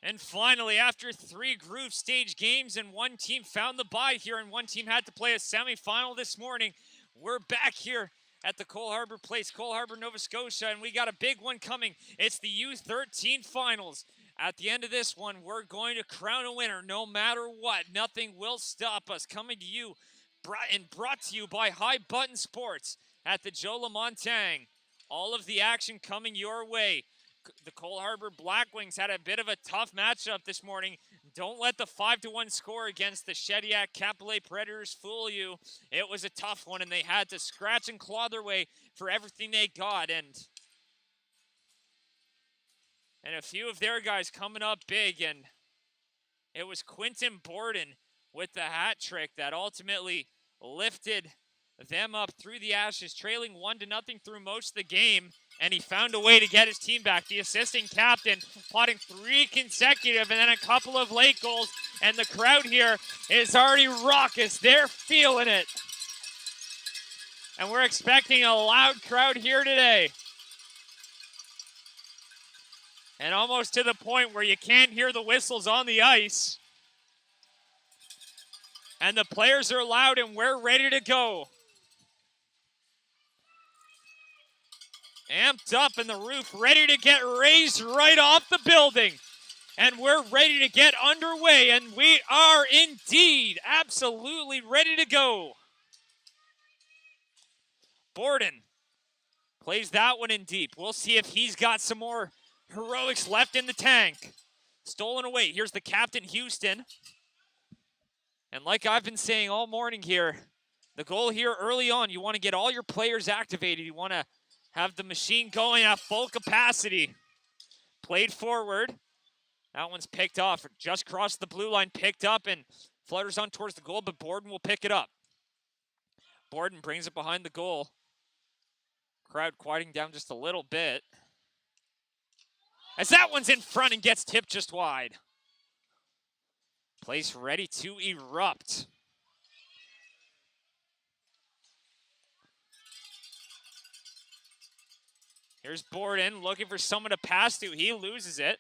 And finally, after 3 group stage games and one team found the bye here and one team had to play a semifinal this morning, we're back here at the Cole Harbour Place, Cole Harbour, Nova Scotia, and we got a big one coming. It's the U13 finals. At the end of this one, we're going to crown a winner no matter what. Nothing will stop us. Coming to you and brought to you by High Button Sports at the Joe Lamontang. All of the action coming your way. The Cole Harbour Blackwings had a bit of a tough matchup this morning. Don't let the 5-1 score against the Shediac Capillet Predators fool you. It was a tough one, and they had to scratch and claw their way for everything they got. And a few of their guys coming up big, and it was Quinton Borden with the hat trick that ultimately lifted them up through the ashes, trailing 1-0 through most of the game, and he found a way to get his team back. The assistant captain plotting 3 consecutive and then a couple of late goals, and the crowd here is already raucous. They're feeling it. And we're expecting a loud crowd here today. And almost to the point where you can't hear the whistles on the ice. And the players are loud and we're ready to go. Amped up and the roof ready to get raised right off the building. And we're ready to get underway, and we are indeed absolutely ready to go. Borden plays that one in deep. We'll see if he's got some more heroics left in the tank. Stolen away. Here's the captain, Houston. And like I've been saying all morning here, the goal here early on, you want to get all your players activated. You want to have the machine going at full capacity. Played forward. That one's picked off. Just crossed the blue line, picked up, and flutters on towards the goal, but Borden will pick it up. Borden brings it behind the goal. Crowd quieting down just a little bit. As that one's in front and gets tipped just wide. Place ready to erupt. Here's Borden looking for someone to pass to. He loses it.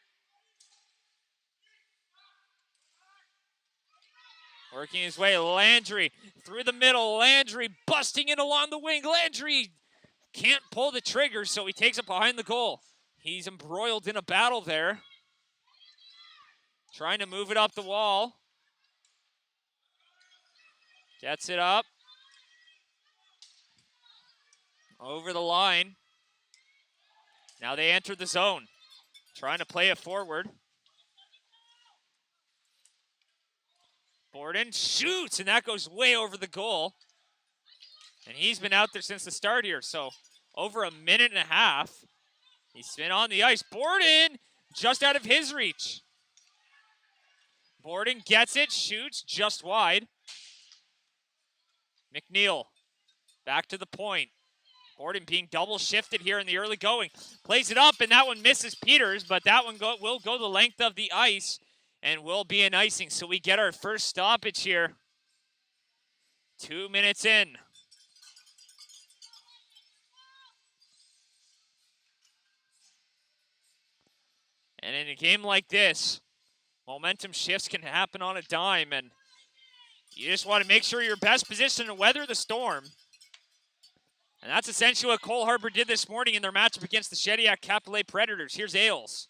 Working his way, Landry through the middle. Landry busting it along the wing. Landry can't pull the trigger, so he takes it behind the goal. He's embroiled in a battle there. Trying to move it up the wall. Gets it up. Over the line. Now they enter the zone. Trying to play it forward. Borden shoots, and that goes way over the goal. And he's been out there since the start here, so over a minute and a half. He's been on the ice. Borden just out of his reach. Borden gets it, shoots just wide. McNeil back to the point. Borden being double shifted here in the early going. Plays it up, and that one misses Peters, but that one will go the length of the ice and will be an icing. So we get our first stoppage here. 2 minutes in. And in a game like this, momentum shifts can happen on a dime, and you just want to make sure you're best positioned to weather the storm. And that's essentially what Cole Harbour did this morning in their matchup against the Shediac Capillet Predators. Here's Ailes.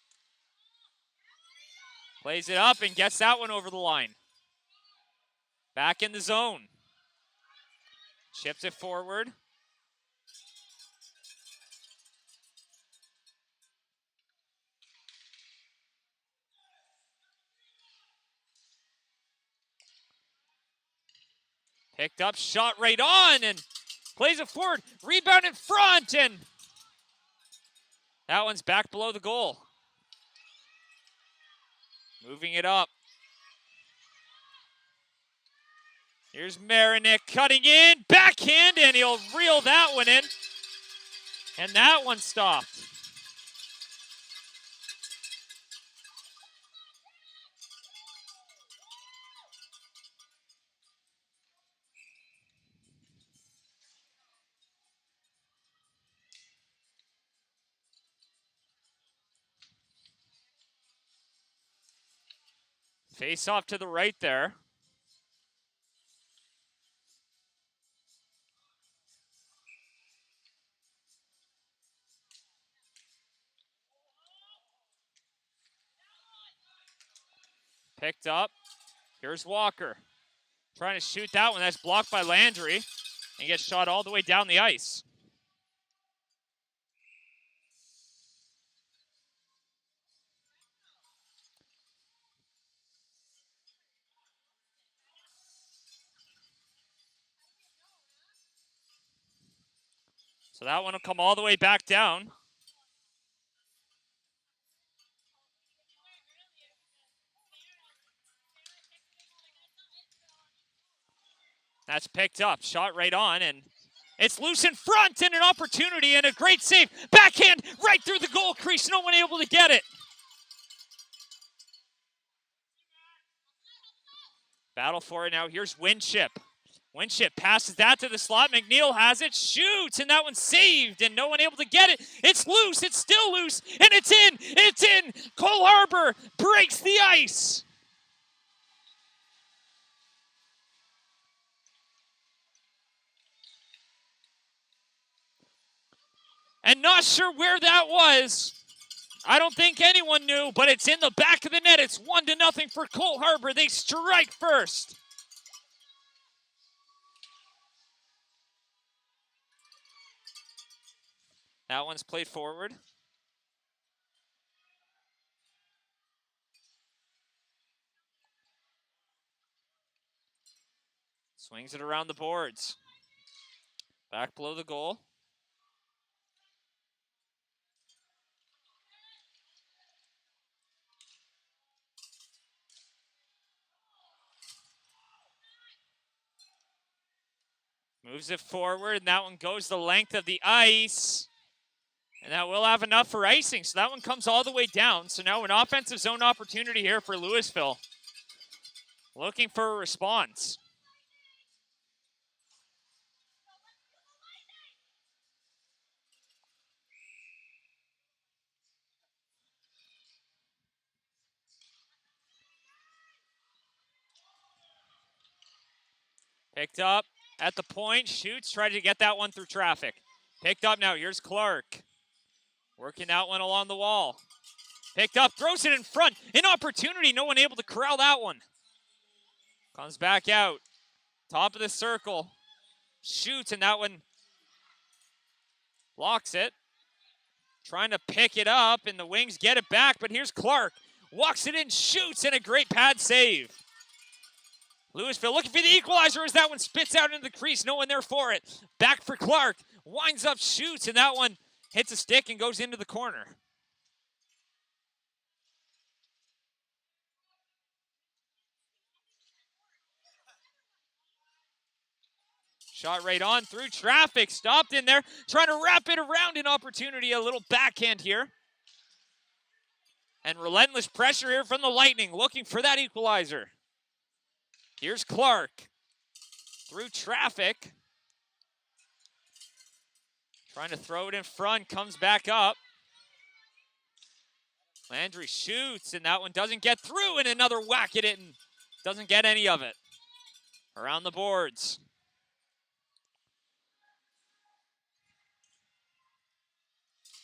Plays it up and gets that one over the line. Back in the zone. Chips it forward. Picked up, shot right on, and plays it forward. Rebound in front, and that one's back below the goal. Moving it up. Here's Marinick cutting in, backhand, and he'll reel that one in. And that one stopped. Face off to the right there. Picked up. Here's Walker. Trying to shoot that one. That's blocked by Landry and gets shot all the way down the ice. So that one will come all the way back down. That's picked up. Shot right on, and it's loose in front, and an opportunity and a great save. Backhand right through the goal crease. No one able to get it. Battle for it now. Here's Winship. Winship passes that to the slot. McNeil has it, shoots, and that one's saved, and no one able to get it. It's loose, it's still loose, and it's in, it's in. Cole Harbour breaks the ice. And not sure where that was. I don't think anyone knew, but it's in the back of the net. It's 1-0 for Cole Harbour. They strike first. That one's played forward. Swings it around the boards. Back below the goal. Moves it forward, and that one goes the length of the ice. And that will have enough for icing. So that one comes all the way down. So now an offensive zone opportunity here for Lewisville. Looking for a response. Picked up at the point, shoots, tried to get that one through traffic. Picked up now, here's Clark. Working that one along the wall. Picked up, throws it in front. An opportunity, no one able to corral that one. Comes back out. Top of the circle. Shoots, and that one blocks it. Trying to pick it up, and the Wings get it back, but here's Clark. Walks it in, shoots, and a great pad save. Lewisville looking for the equalizer as that one spits out into the crease. No one there for it. Back for Clark. Winds up, shoots, and that one hits a stick and goes into the corner. Shot right on through traffic. Stopped in there. Trying to wrap it around an opportunity. A little backhand here. And relentless pressure here from the Lightning. Looking for that equalizer. Here's Clark. Through traffic. Trying to throw it in front. Comes back up. Landry shoots, and that one doesn't get through, and another whack at it, and doesn't get any of it. Around the boards.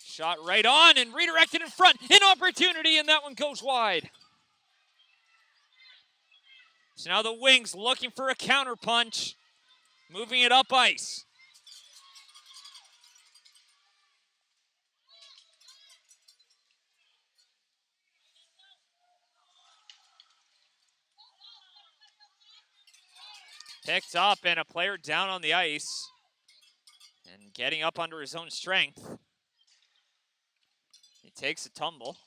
Shot right on and redirected in front. An opportunity, and that one goes wide. So now the Wings looking for a counterpunch. Moving it up ice. Picked up, and a player down on the ice. And getting up under his own strength. He takes a tumble.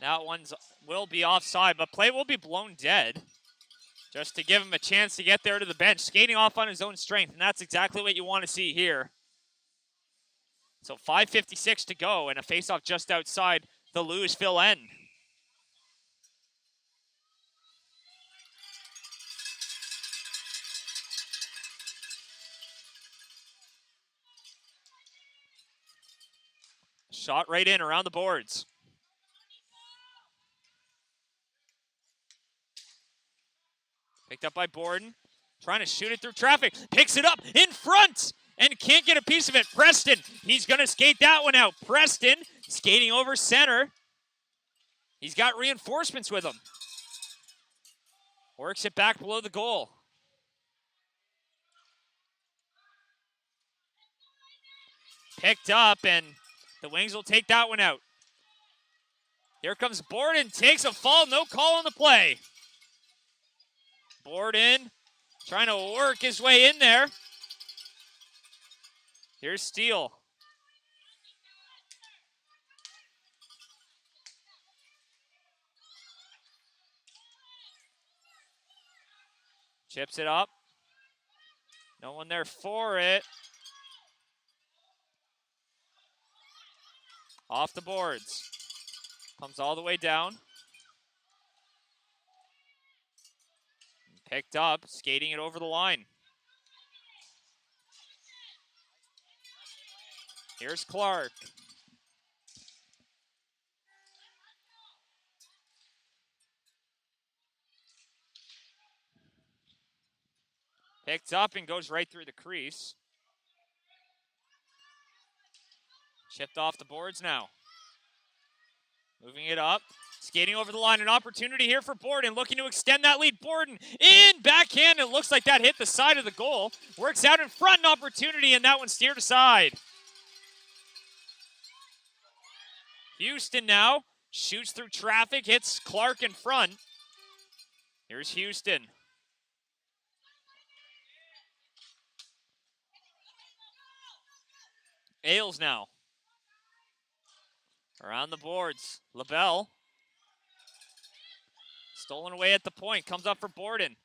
That one will be offside, but play will be blown dead. Just to give him a chance to get there to the bench. Skating off on his own strength, and that's exactly what you want to see here. So 5:56 to go, and a faceoff just outside the Lewisville end. Shot right in around the boards. Picked up by Borden. Trying to shoot it through traffic. Picks it up in front and can't get a piece of it. Preston, he's going to skate that one out. Preston skating over center. He's got reinforcements with him. Works it back below the goal. Picked up, and the Wings will take that one out. Here comes Borden, takes a fall, no call on the play. Borden trying to work his way in there. Here's Steele. Chips it up. No one there for it. Off the boards. Comes all the way down. Picked up, skating it over the line. Here's Clark. Picked up and goes right through the crease. Chipped off the boards now. Moving it up. Skating over the line. An opportunity here for Borden. Looking to extend that lead. Borden in backhand. It looks like that hit the side of the goal. Works out in front. An opportunity, and that one steered aside. Houston now shoots through traffic. Hits Clark in front. Here's Houston. Ailes now. Around the boards. LaBelle. Stolen away at the point. Comes up for Borden.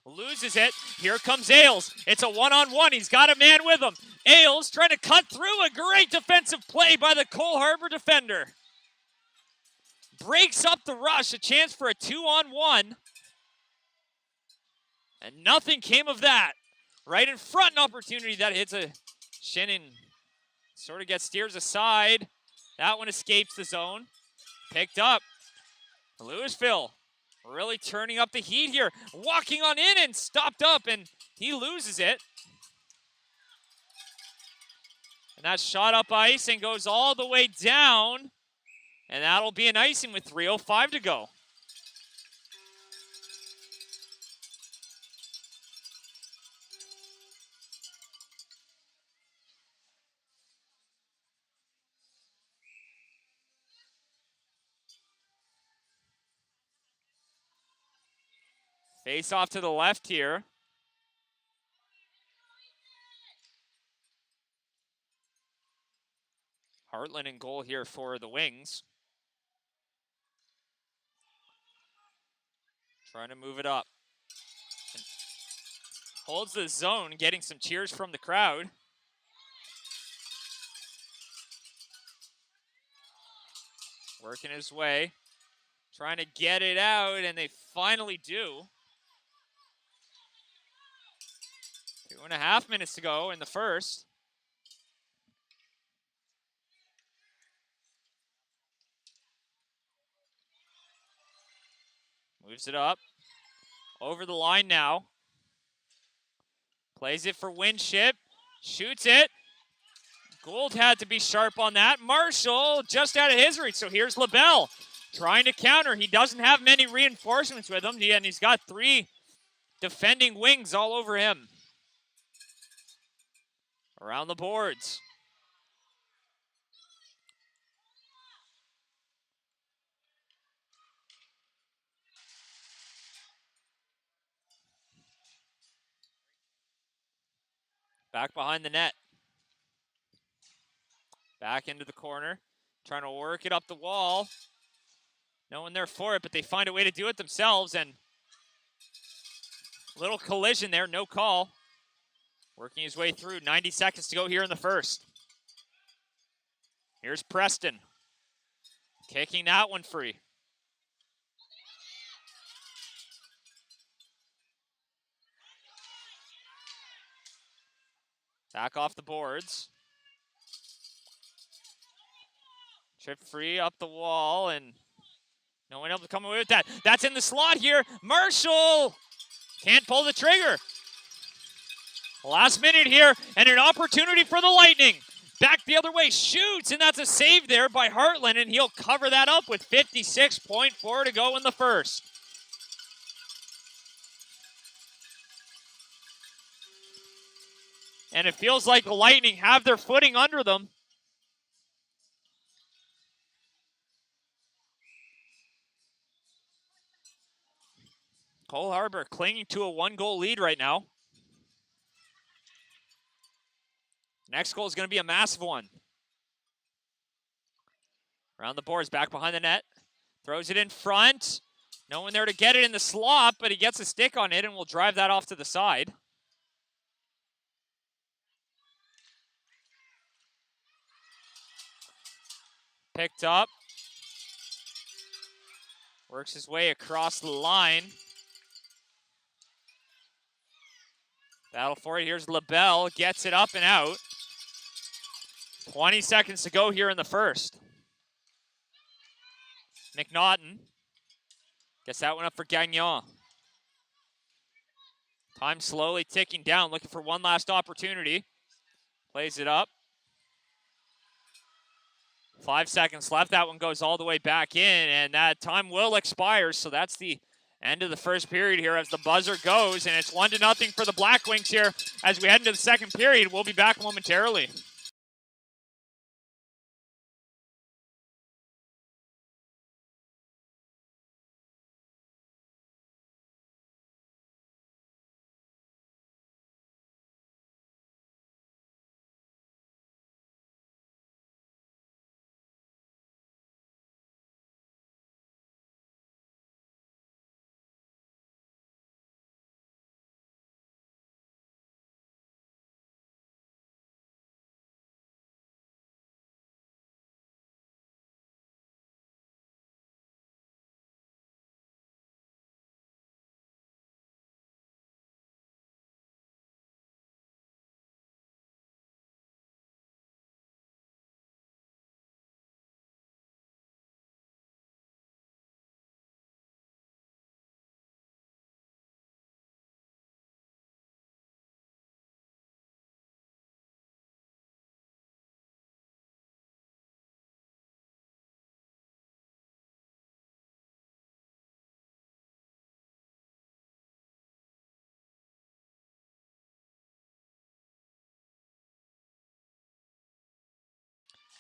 Loses it. Here comes Ailes. It's a one-on-one. He's got a man with him. Ailes trying to cut through. A great defensive play by the Cole Harbour defender. Breaks up the rush. A chance for a 2-on-1. And nothing came of that. Right in front, an opportunity that hits a shin and sort of gets steers aside. That one escapes the zone. Picked up. Lewisville really turning up the heat here. Walking on in and stopped up, and he loses it. And that's shot up ice and goes all the way down. And that'll be an icing with 3:05 to go. Face off to the left here. Hartland in goal here for the Wings. Trying to move it up. And holds the zone, getting some cheers from the crowd. Working his way. Trying to get it out, and they finally do. 2.5 minutes to go in the first. Moves it up. Over the line now. Plays it for Winship. Shoots it. Gould had to be sharp on that. Marshall just out of his reach. So here's LaBelle trying to counter. He doesn't have many reinforcements with him. And he's got 3 defending wings all over him. Around the boards. Back behind the net. Back into the corner. Trying to work it up the wall. No one there for it, but they find a way to do it themselves. And little collision there, no call. Working his way through. 90 seconds to go here in the first. Here's Preston. Kicking that one free. Back off the boards. Trip free up the wall, and no one able to come away with that. That's in the slot here. Marshall Can't pull the trigger. Last minute here, and an opportunity for the Lightning. Back the other way, shoots, and that's a save there by Heartland, and he'll cover that up with 56.4 to go in the first. And it feels like the Lightning have their footing under them. Cole Harbour clinging to a 1-goal lead right now. Next goal is going to be a massive one. Around the boards, back behind the net. Throws it in front. No one there to get it in the slot, but he gets a stick on it and will drive that off to the side. Picked up. Works his way across the line. Battle for it. Here's LaBelle. Gets it up and out. 20 seconds to go here in the first. McNaughton. Gets that one up for Gagnon. Time slowly ticking down. Looking for one last opportunity. Plays it up. 5 seconds left. That one goes all the way back in, and that time will expire. So that's the end of the first period here as the buzzer goes, and it's 1-0 for the Black Wings here as we head into the second period. We'll be back momentarily.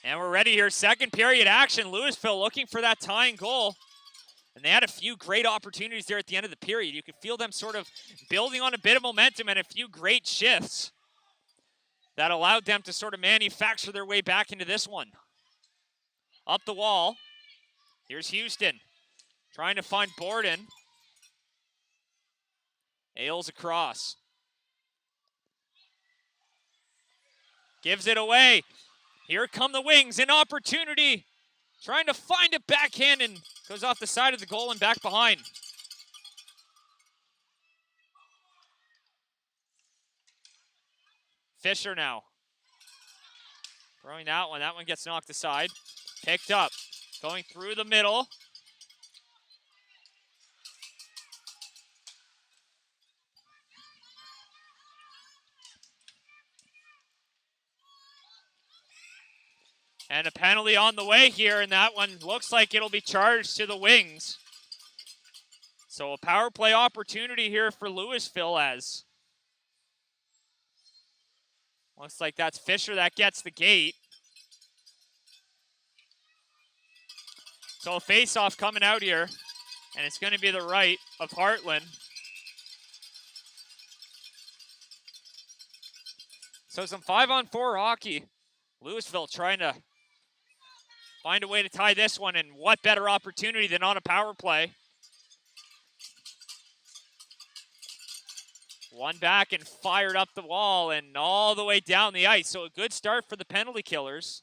And we're ready here. Second period action. Lewisville looking for that tying goal. And they had a few great opportunities there at the end of the period. You could feel them sort of building on a bit of momentum and a few great shifts that allowed them to sort of manufacture their way back into this one. Up the wall. Here's Houston trying to find Borden. Ailes across. Gives it away. Here come the Wings, an opportunity. Trying to find a backhand and goes off the side of the goal and back behind. Fisher now. Throwing that one. That one gets knocked aside. Picked up. Going through the middle. And a penalty on the way here, and that one looks like it'll be charged to the Wings. So a power play opportunity here for Lewisville as looks like that's Fisher that gets the gate. So a face-off coming out here, and it's going to be the right of Heartland. So some 5-on-4 hockey. Lewisville trying to find a way to tie this one, and what better opportunity than on a power play. One back and fired up the wall and all the way down the ice. So a good start for the penalty killers.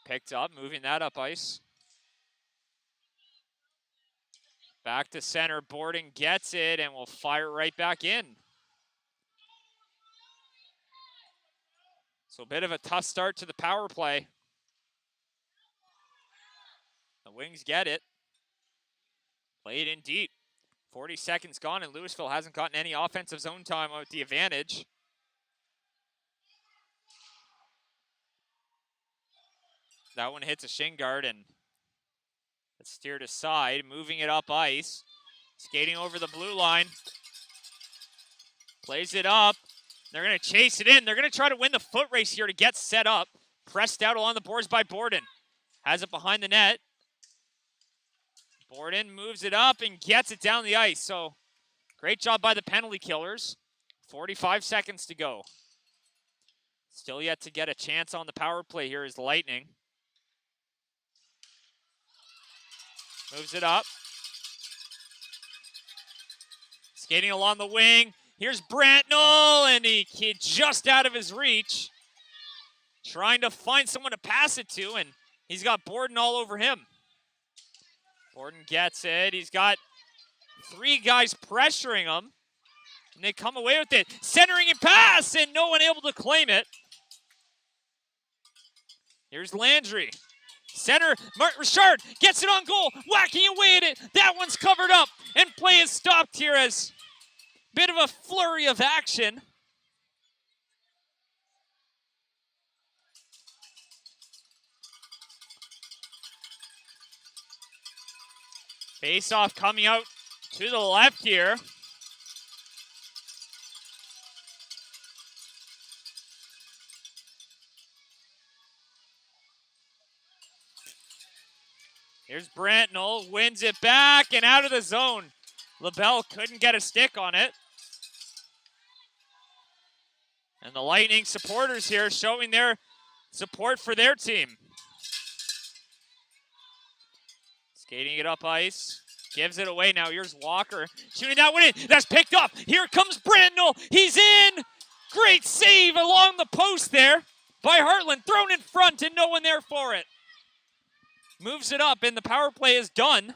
Picked up, moving that up ice. Back to center, Borden gets it and will fire right back in. So a bit of a tough start to the power play. The Wings get it. Played in deep. 40 seconds gone, and Lewisville hasn't gotten any offensive zone time with the advantage. That one hits a shin guard, and it's steered aside, moving it up ice. Skating over the blue line. Plays it up. They're going to chase it in. They're going to try to win the foot race here to get set up. Pressed out along the boards by Borden. Has it behind the net. Borden moves it up and gets it down the ice. So, great job by the penalty killers. 45 seconds to go. Still yet to get a chance on the power play here is the Lightning. Moves it up. Skating along the wing. Here's Brantnell, and he just out of his reach. Trying to find someone to pass it to, and he's got Borden all over him. Borden gets it. He's got 3 guys pressuring him, and they come away with it. Centering and pass, and no one able to claim it. Here's Landry. Center, Richard gets it on goal, whacking away at it. That one's covered up, and play is stopped here as bit of a flurry of action. Face-off coming out to the left here. Here's Brantnell, wins it back and out of the zone. LaBelle couldn't get a stick on it. And the Lightning supporters here showing their support for their team. Skating it up ice. Gives it away now. Here's Walker shooting that one in. That's picked up. Here comes Brantnell. He's in. Great save along the post there by Heartland. Thrown in front and no one there for it. Moves it up and the power play is done.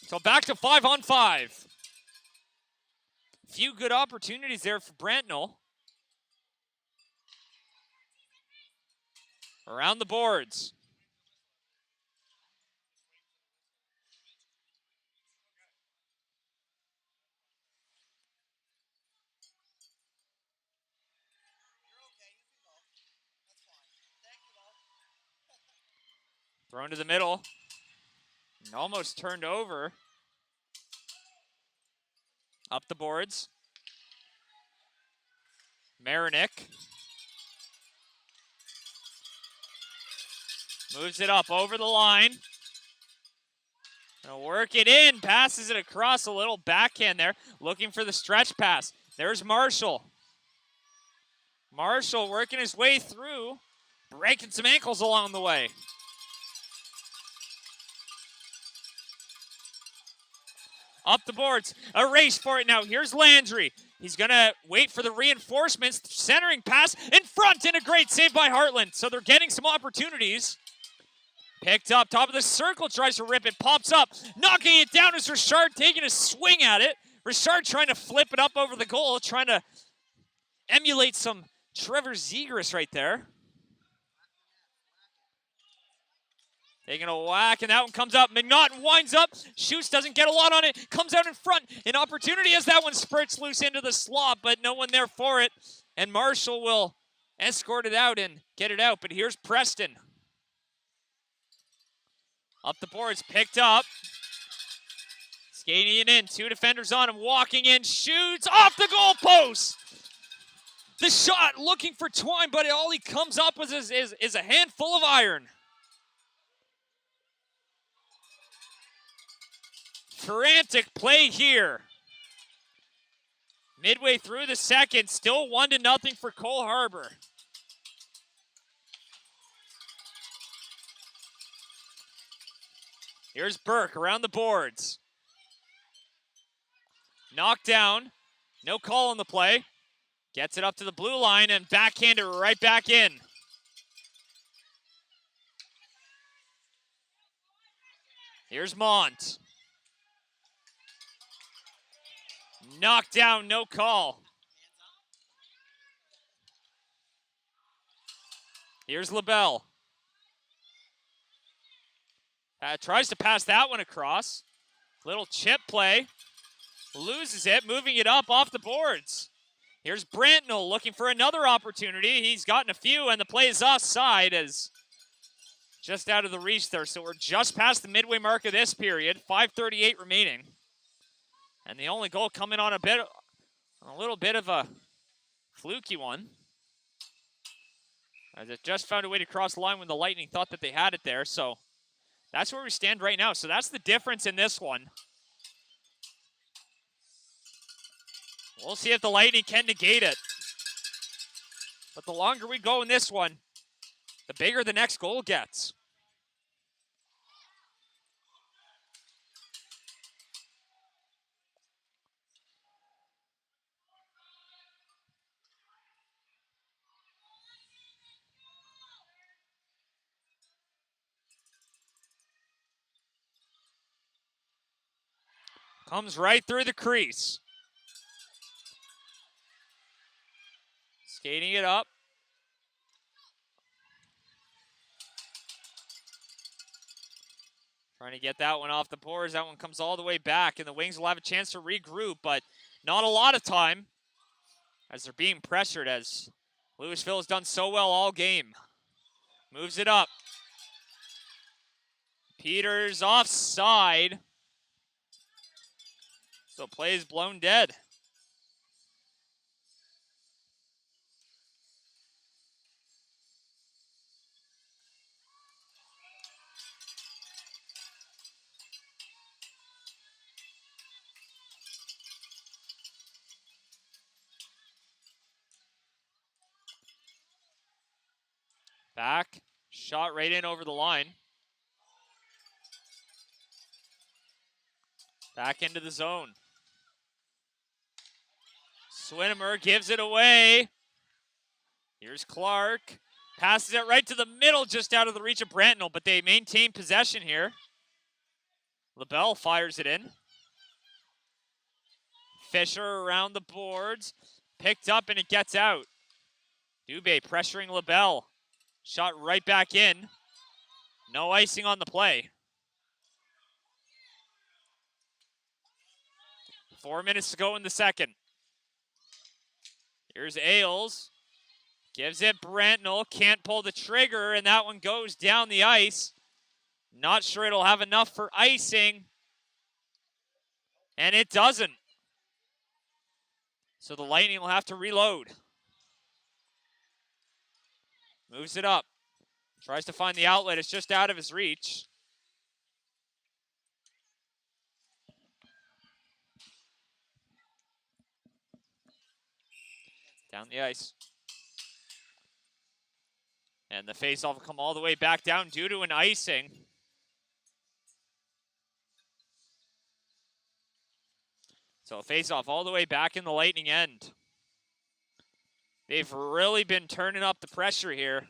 So back to 5-on-5. Few good opportunities there for Brantnell. Around the boards. Thrown to the middle. And almost turned over. Up the boards. Marinick. Moves it up over the line. Gonna work it in. Passes it across, a little backhand there. Looking for the stretch pass. There's Marshall. Marshall working his way through. Breaking some ankles along the way. Up the boards, a race for it now. Here's Landry. He's going to wait for the reinforcements. Centering pass in front, and a great save by Heartland. So they're getting some opportunities. Picked up, top of the circle, tries to rip it, pops up. Knocking it down is Richard taking a swing at it. Richard trying to flip it up over the goal, trying to emulate some Trevor Zegras right there. Taking a whack, and that one comes up. McNaughton winds up, shoots, doesn't get a lot on it, comes out in front. An opportunity as that one spurts loose into the slot, but no one there for it. And Marshall will escort it out and get it out. But here's Preston. Up the boards, picked up. Skating it in, 2 defenders on him, walking in, shoots off the goal post. The shot looking for Twine, but all he comes up with is a handful of iron. Frantic play here. Midway through the second, still 1-0 for Cole Harbour. Here's Burke around the boards. Knocked down. No call on the play. Gets it up to the blue line and backhanded right back in. Here's Mont. Knocked down, no call. Here's LaBelle. Tries to pass that one across. Little chip play. Loses it, moving it up off the boards. Here's Brantnell looking for another opportunity. He's gotten a few, and the play is offside as just out of the reach there. So we're just past the midway mark of this period. 5:38 remaining. And the only goal coming on a little bit of a fluky one. As it just found a way to cross the line when the Lightning thought that they had it there. So that's where we stand right now. So that's the difference in this one. We'll see if the Lightning can negate it. But the longer we go in this one, the bigger the next goal gets. Comes right through the crease. Skating it up. Trying to get that one off the boards. That one comes all the way back, and the Wings will have a chance to regroup, but not a lot of time as they're being pressured, as Lewisville has done so well all game. Moves it up. Peters offside. So play is blown dead. Back, shot right in over the line. Back into the zone. Swinimer gives it away. Here's Clark. Passes it right to the middle, just out of the reach of Brantnell, but they maintain possession here. LaBelle fires it in. Fisher around the boards. Picked up and it gets out. Dubé pressuring LaBelle. Shot right back in. No icing on the play. 4 minutes to go in the second. Here's Ailes. Gives it Brantnell. Can't pull the trigger, and that one goes down the ice. Not sure it'll have enough for icing. And it doesn't. So the Lightning will have to reload. Moves it up. Tries to find the outlet. It's just out of his reach. Down the ice. And the faceoff will come all the way back down due to an icing. So a faceoff all the way back in the Lightning end. They've really been turning up the pressure here.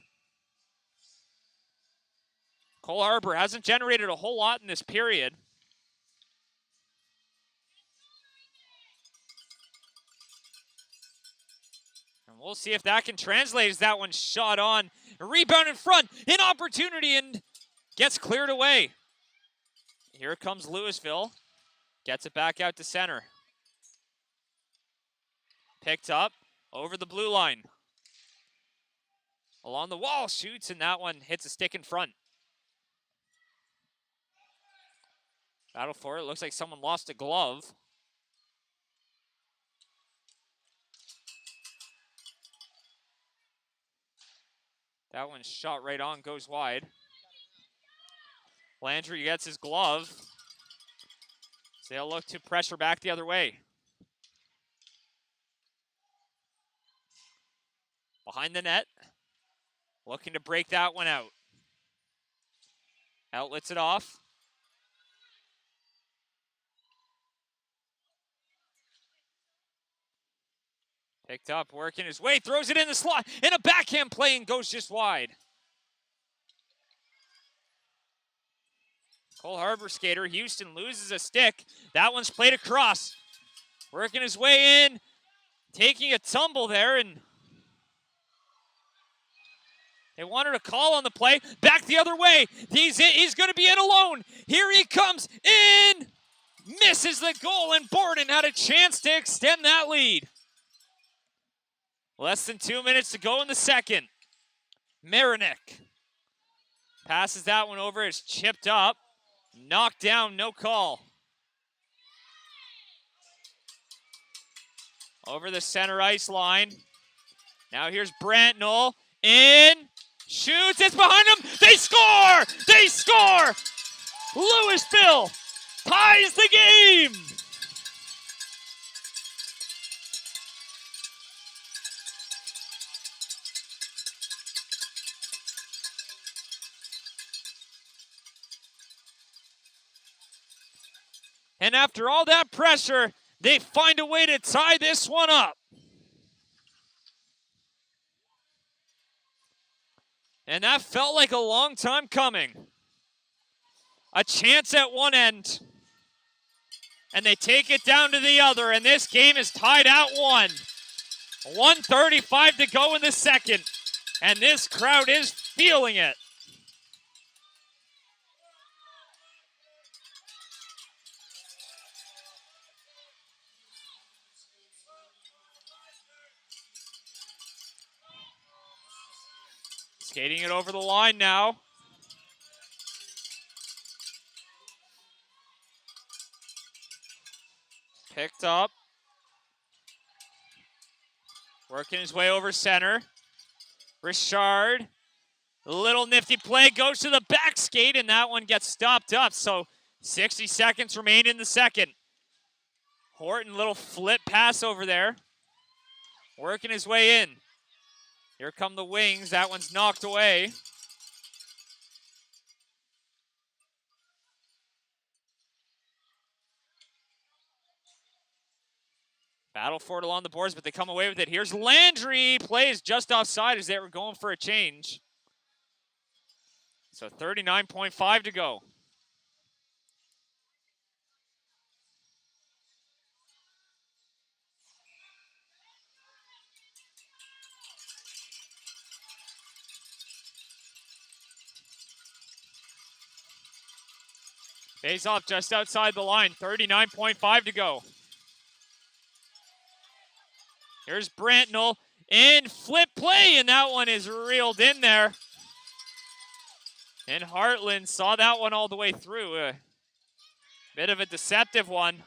Cole Harbour hasn't generated a whole lot in this period. And we'll see if that can translate as that one's shot on. A rebound in front, an opportunity, and gets cleared away. Here comes Lewisville. Gets it back out to center. Picked up over the blue line. Along the wall, shoots, and that one hits a stick in front. Battle for it. Looks like someone lost a glove. That one's shot right on, goes wide. Landry gets his glove. So they'll look to pressure back the other way. Behind the net. Looking to break that one out. Outlets it off. Picked up, working his way, throws it in the slot, and a backhand play and goes just wide. Cole Harbour skater, Houston loses a stick. That one's played across. Working his way in, taking a tumble there, and They wanted a call on the play. Back the other way. He's going to be in alone. Here he comes in. Misses the goal, and Borden had a chance to extend that lead. Less than 2 minutes to go in the second. Marinik passes that one over. It's chipped up. Knocked down, no call. Over the center ice line. Now here's Brantnell. In. Shoots. It's behind him. They score! They score! Lewisville ties the game! And after all that pressure, they find a way to tie this one up. And that felt like a long time coming. A chance at one end. And they take it down to the other, and this game is tied at 1. 1:35 to go in the second. And this crowd is feeling it. Skating it over the line now. Picked up. Working his way over center. Richard. A little nifty play, goes to the back skate, and that one gets stopped up. So 60 seconds remain in the second. Horton, little flip pass over there. Working his way in. Here come the wings. That one's knocked away. Battle for it along the boards, but they come away with it. Here's Landry. Plays just offside as they were going for a change. So 39.5 to go. Face off just outside the line. 39.5 to go. Here's Brantnell in flip play, and that one is reeled in there. And Heartland saw that one all the way through. A bit of a deceptive one.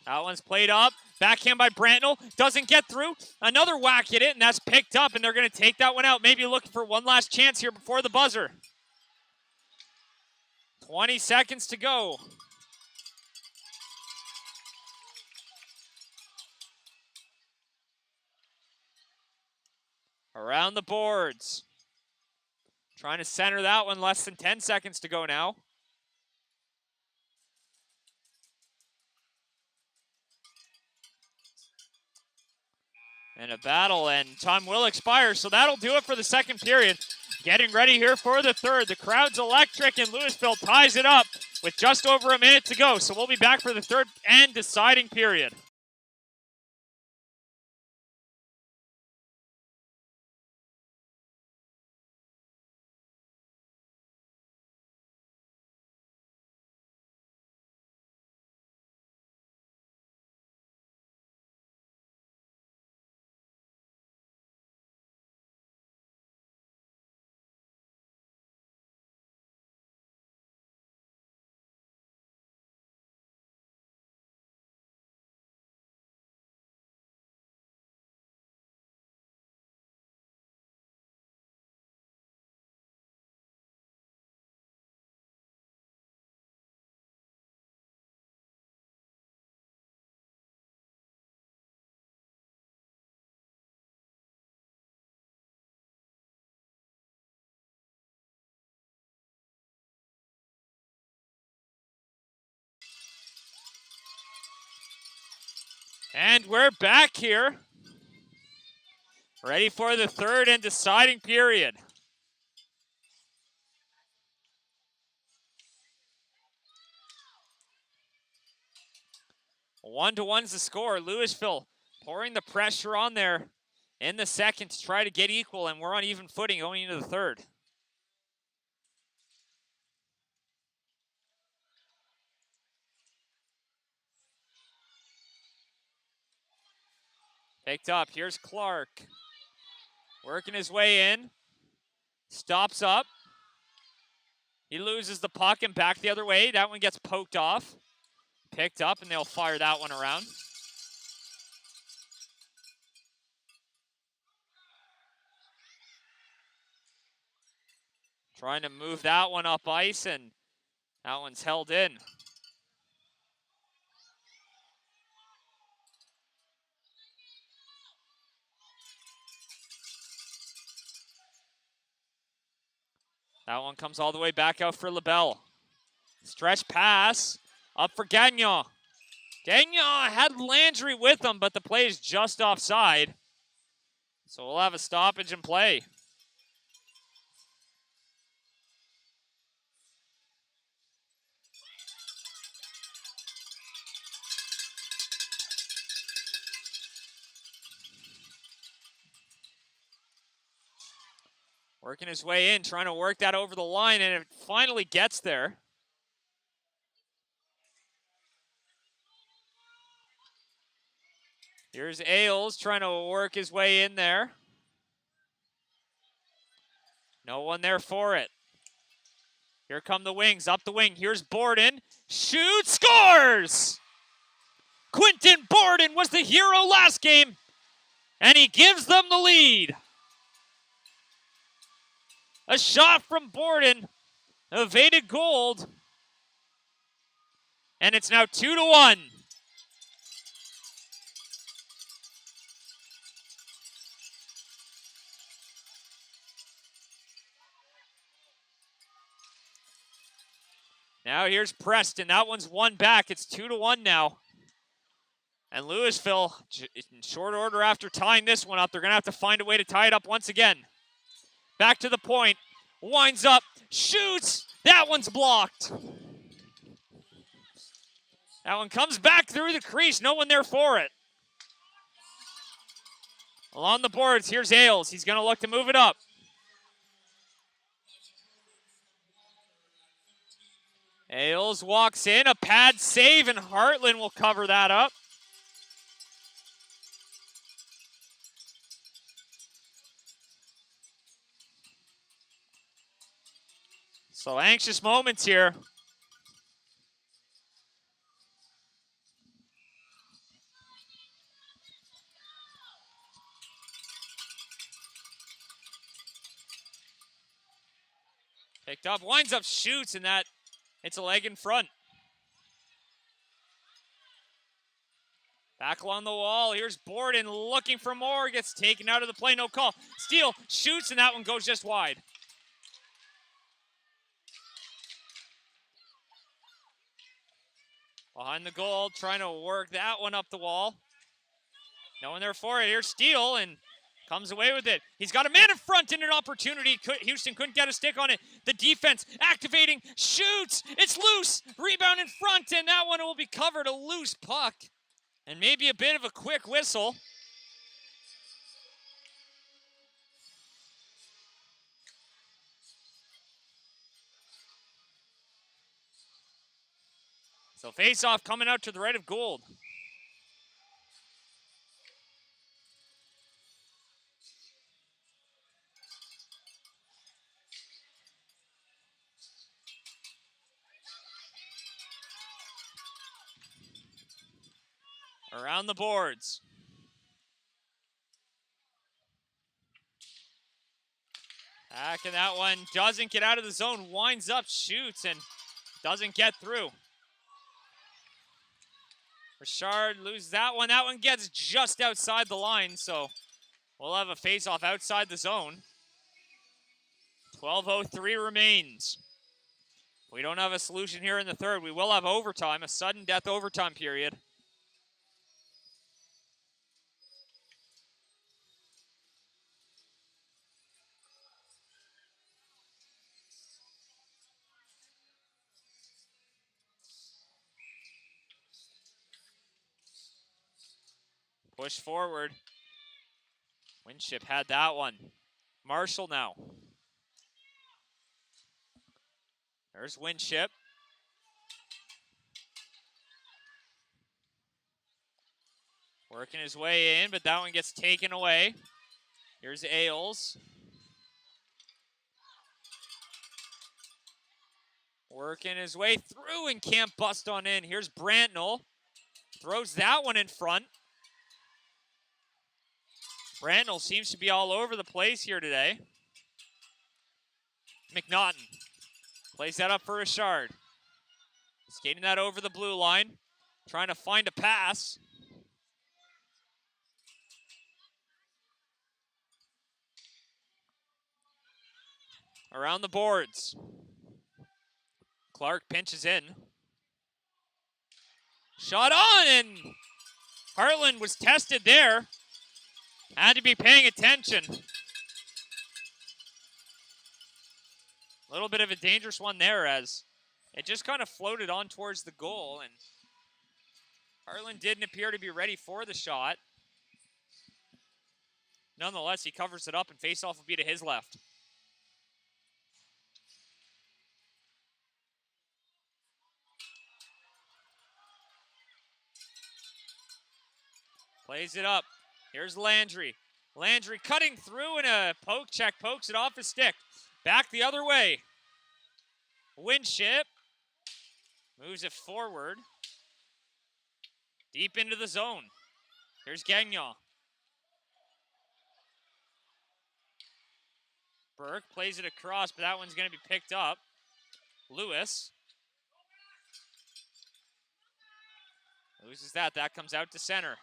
That one's played up. Backhand by Brantnell. Doesn't get through. Another whack at it, and that's picked up, and they're going to take that one out. Maybe looking for one last chance here before the buzzer. 20 seconds to go. Around the boards. Trying to center that one. Less than 10 seconds to go now. And a battle, and time will expire, so that'll do it for the second period. Getting ready here for the third. The crowd's electric, and Lewisville ties it up with just over a minute to go. So we'll be back for the third and deciding period. And we're back here. Ready for the third and deciding period. 1-1's the score. Lewisville pouring the pressure on there in the second to try to get equal, and we're on even footing going into the third. Picked up. Here's Clark. Working his way in. Stops up. He loses the puck and back the other way. That one gets poked off. Picked up, and they'll fire that one around. Trying to move that one up ice, and that one's held in. That one comes all the way back out for LaBelle. Stretch pass up for Gagnon. Gagnon had Landry with him, but the play is just offside. So we'll have a stoppage in play. Working his way in, trying to work that over the line, and it finally gets there. Here's Ailes trying to work his way in there. No one there for it. Here come the wings, up the wing. Here's Borden. Shoots, scores! Quentin Borden was the hero last game, and he gives them the lead. A shot from Borden, evaded gold, and it's now 2-1. Now here's Preston. That one's one back. It's 2-1 now. And Lewisville, in short order after tying this one up, they're going to have to find a way to tie it up once again. Back to the point. Winds up. Shoots. That one's blocked. That one comes back through the crease. No one there for it. Along the boards, here's Ailes. He's going to look to move it up. Ailes walks in. A pad save, and Hartland will cover that up. So anxious moments here. Picked up, winds up, shoots, and that it's a leg in front. Back along the wall. Here's Borden looking for more. Gets taken out of the play. No call. Steele shoots, and that one goes just wide. Behind the goal, trying to work that one up the wall. No one there for it. Here's Steele, and comes away with it. He's got a man in front and an opportunity. Houston couldn't get a stick on it. The defense activating, shoots. It's loose. Rebound in front, and that one will be covered. A loose puck. And maybe a bit of a quick whistle. So face-off coming out to the right of Gold. Around the boards. Back in that one. Doesn't get out of the zone. Winds up, shoots, and doesn't get through. Richard loses that one. That one gets just outside the line, so we'll have a face-off outside the zone. 12:03 remains. We don't have a solution here in the third. We will have overtime, a sudden death overtime period. Push forward. Winship had that one. Marshall now. There's Winship. Working his way in, but that one gets taken away. Here's Ailes. Working his way through and can't bust on in. Here's Brantnell. Throws that one in front. Brantnell seems to be all over the place here today. McNaughton plays that up for Richard. Skating that over the blue line. Trying to find a pass. Around the boards. Clark pinches in. Shot on, and Heartland was tested there. Had to be paying attention. A little bit of a dangerous one there as it just kind of floated on towards the goal, and Heartland didn't appear to be ready for the shot. Nonetheless, he covers it up, and faceoff will be to his left. Plays it up. Here's Landry. Landry cutting through, and a poke check pokes it off his stick. Back the other way. Winship moves it forward. Deep into the zone. Here's Gagnon. Burke plays it across, but that one's going to be picked up. Lewis. Loses that. That comes out to center.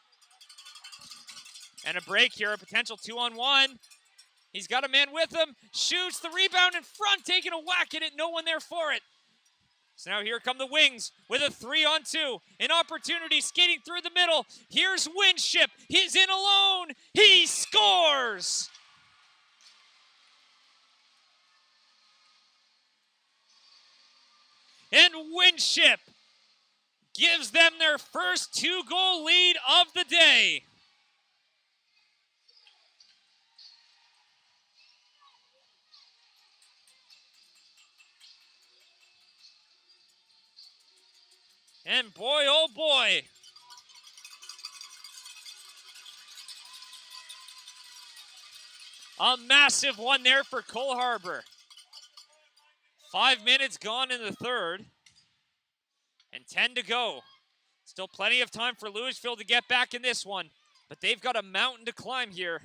And a break here, a potential 2-on-1. He's got a man with him. Shoots the rebound in front, taking a whack at it. No one there for it. So now here come the Wings with a 3-on-2. An opportunity skating through the middle. Here's Winship. He's in alone. He scores. And Winship gives them their first 2-goal lead of the day. And boy, oh boy. A massive one there for Cole Harbour. 5 minutes gone in the third. And 10 to go. Still plenty of time for Lewisville to get back in this one. But they've got a mountain to climb here.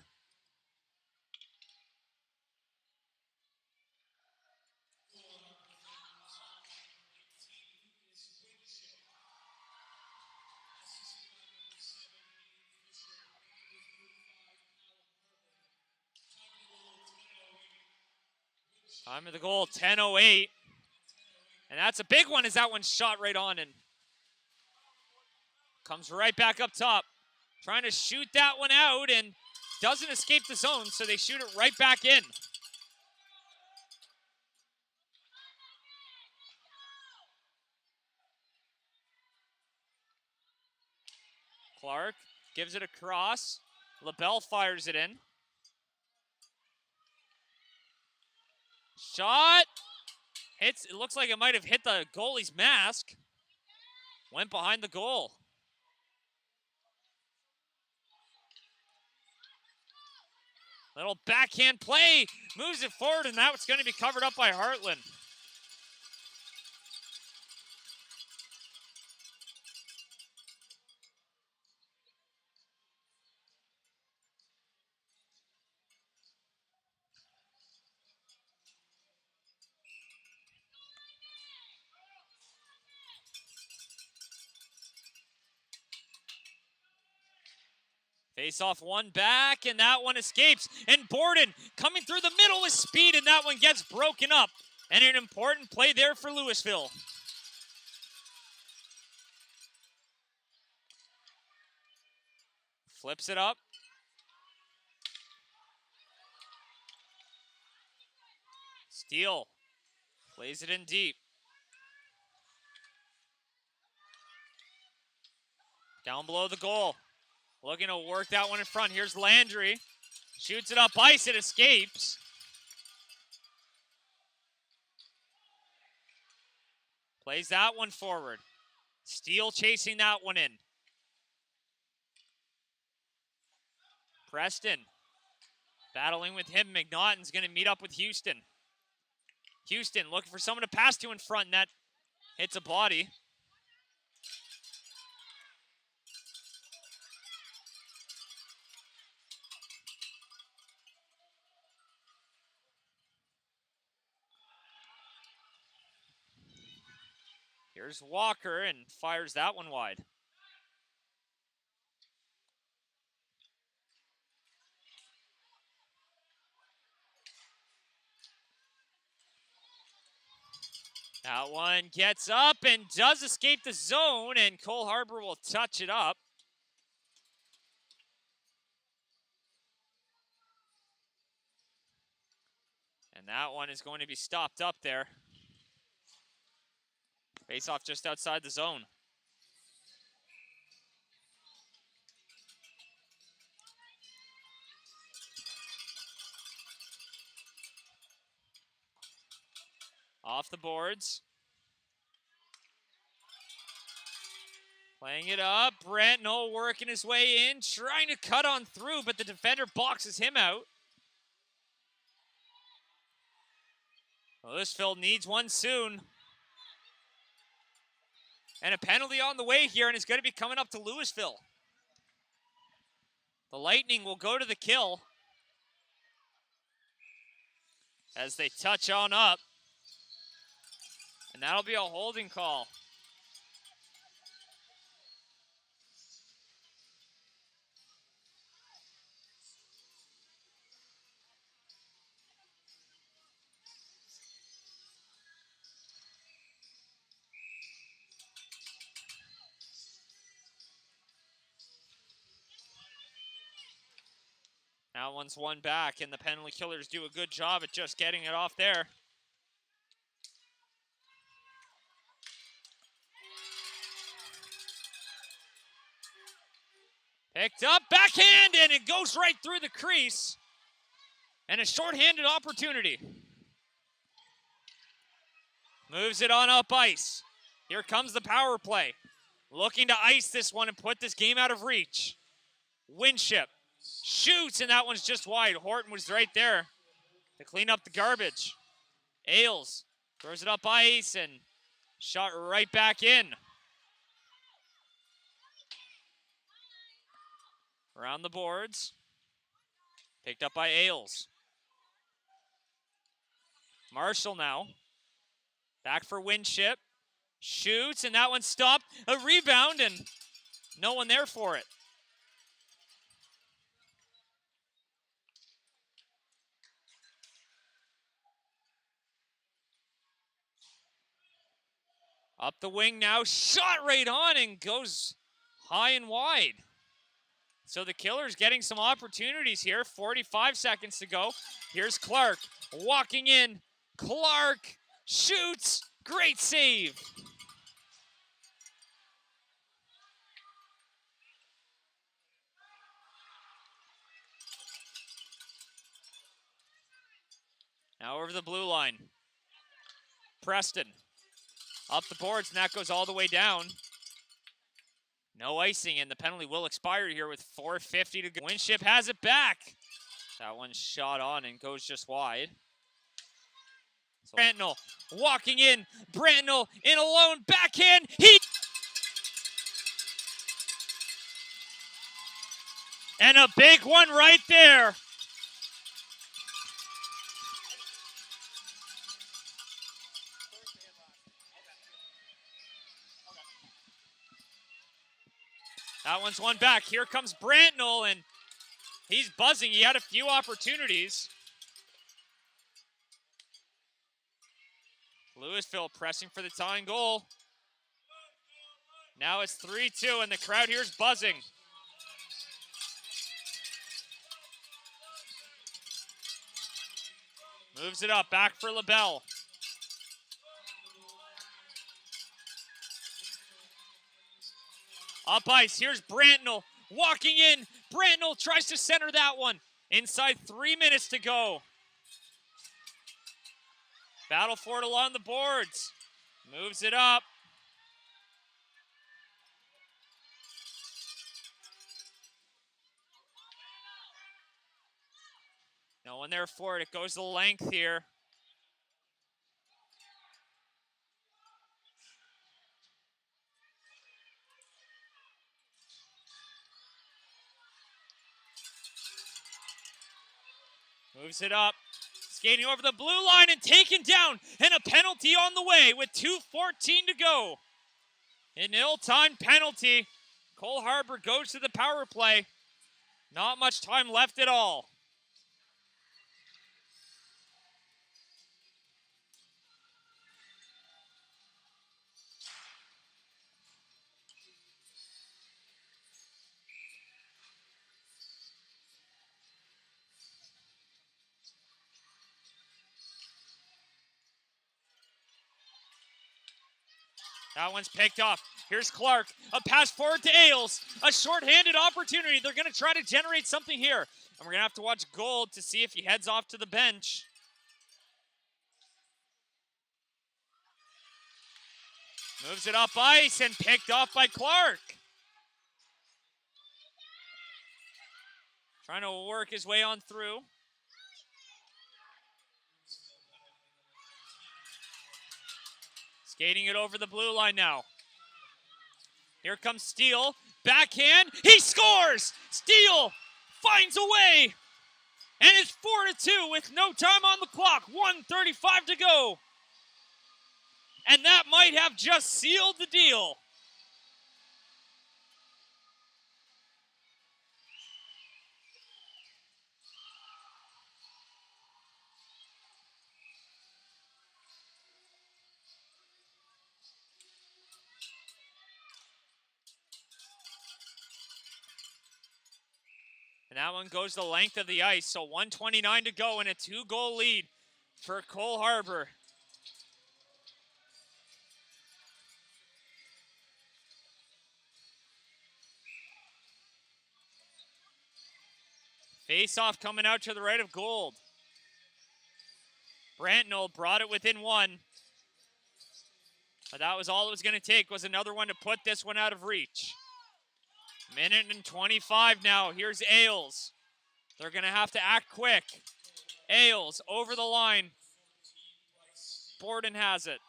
Time of the goal, 10:08. And that's a big one as that one's shot right on and comes right back up top. Trying to shoot that one out and doesn't escape the zone, so they shoot it right back in. Clark gives it across. LaBelle fires it in. Shot. Hits. It looks like it might have hit the goalie's mask. Went behind the goal. Little backhand play. Moves it forward, and that's going to be covered up by Heartland. Face off one back, and that one escapes. And Borden coming through the middle with speed, and that one gets broken up. And an important play there for Lewisville. Flips it up. Steele plays it in deep. Down below the goal. Looking to work that one in front. Here's Landry. Shoots it up ice. It escapes. Plays that one forward. Steele chasing that one in. Preston battling with him. McNaughton's going to meet up with Houston. Houston looking for someone to pass to in front. And that hits a body. Here's Walker and fires that one wide. That one gets up and does escape the zone, and Cole Harbour will touch it up. And that one is going to be stopped up there. Face off just outside the zone. Off the boards. Playing it up. Brantnell working his way in, trying to cut on through, but the defender boxes him out. Lewisville needs one soon. And a penalty on the way here, and it's going to be coming up to Lewisville. The Lightning will go to the kill as they touch on up. And that'll be a holding call. That one's one back, and the penalty killers do a good job at just getting it off there. Picked up, backhand, and it goes right through the crease. And a shorthanded opportunity. Moves it on up ice. Here comes the power play. Looking to ice this one and put this game out of reach. Winship shoots, and that one's just wide. Horton was right there to clean up the garbage. Ailes throws it up ice and shot right back in. Around the boards. Picked up by Ailes. Marshall now. Back for Winship. Shoots, and that one stopped. A rebound, and no one there for it. Up the wing now. Shot right on and goes high and wide. So the Killers getting some opportunities here. 45 seconds to go. Here's Clark walking in. Clark shoots. Great save. Now over the blue line. Preston up the boards, and that goes all the way down. No icing, and the penalty will expire here with 4:50 to go. Winship has it back. That one's shot on and goes just wide. Brantnell walking in. Brantnell in alone. Backhand. And a big one right there. That one's one back. Here comes Brantnell, and he's buzzing. He had a few opportunities. Lewisville pressing for the tying goal. Now it's 3-2, and the crowd here is buzzing. Moves it up, back for LaBelle. Up ice, here's Brantnell walking in. Brandnell tries to center that one. Inside 3 minutes to go. Battle for it along the boards. Moves it up. No one there for it. It goes the length here. Moves it up. Skating over the blue line and taken down. And a penalty on the way with 2:14 to go. An ill-timed penalty. Cole Harbour goes to the power play. Not much time left at all. That one's picked off. Here's Clark. A pass forward to Ailes. A shorthanded opportunity. They're going to try to generate something here. And we're going to have to watch Gold to see if he heads off to the bench. Moves it up ice and picked off by Clark. Trying to work his way on through. Skating it over the blue line now. Here comes Steele. Backhand. He scores! Steele finds a way. And it's 4-2 with no time on the clock. 1:35 to go. And that might have just sealed the deal. And that one goes the length of the ice. So 1:29 to go and a 2-goal lead for Cole Harbour. Face-off coming out to the right of Gold. Brantnell brought it within one. But that was all it was going to take, was another one to put this one out of reach. Minute and 25 now. Here's Ailes. They're going to have to act quick. Ailes over the line. Borden has it.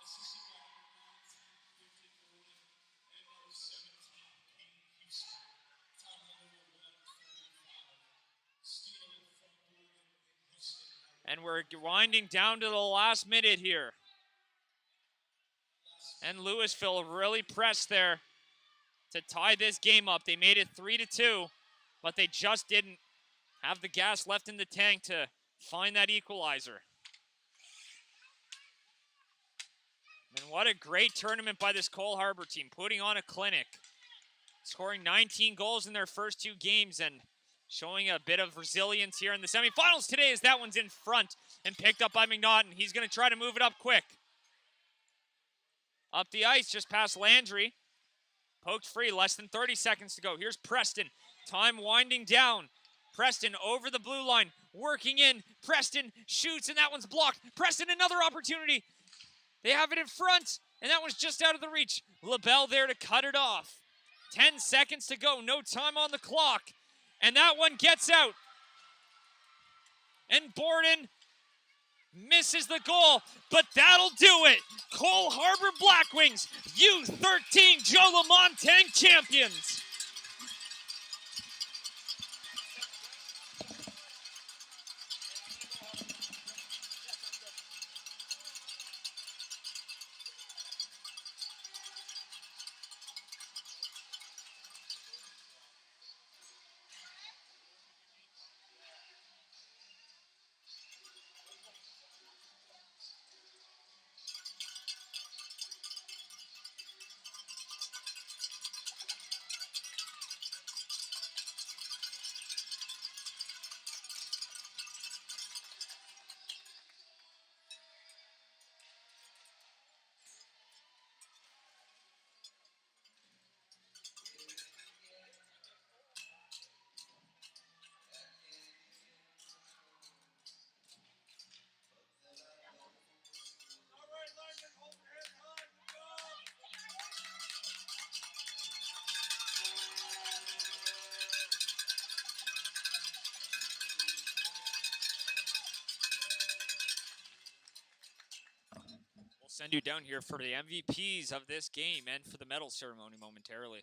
And we're winding down to the last minute here. And Lewisville really pressed there to tie this game up. They made it 3-2, but they just didn't have the gas left in the tank to find that equalizer. And what a great tournament by this Cole Harbour team, putting on a clinic. Scoring 19 goals in their first 2 games and showing a bit of resilience here in the semifinals today as that one's in front and picked up by McNaughton. He's going to try to move it up quick. Up the ice, just past Landry. Poked free, less than 30 seconds to go. Here's Preston. Time winding down. Preston over the blue line, working in. Preston shoots, and that one's blocked. Preston, another opportunity. They have it in front, and that one's just out of the reach. LaBelle there to cut it off. 10 seconds to go, no time on the clock. And that one gets out. And Borden misses the goal, but that'll do it. Cole Harbour Blackwings, U13 Joe LaMontagne champions. Send you down here for the MVPs of this game and for the medal ceremony momentarily.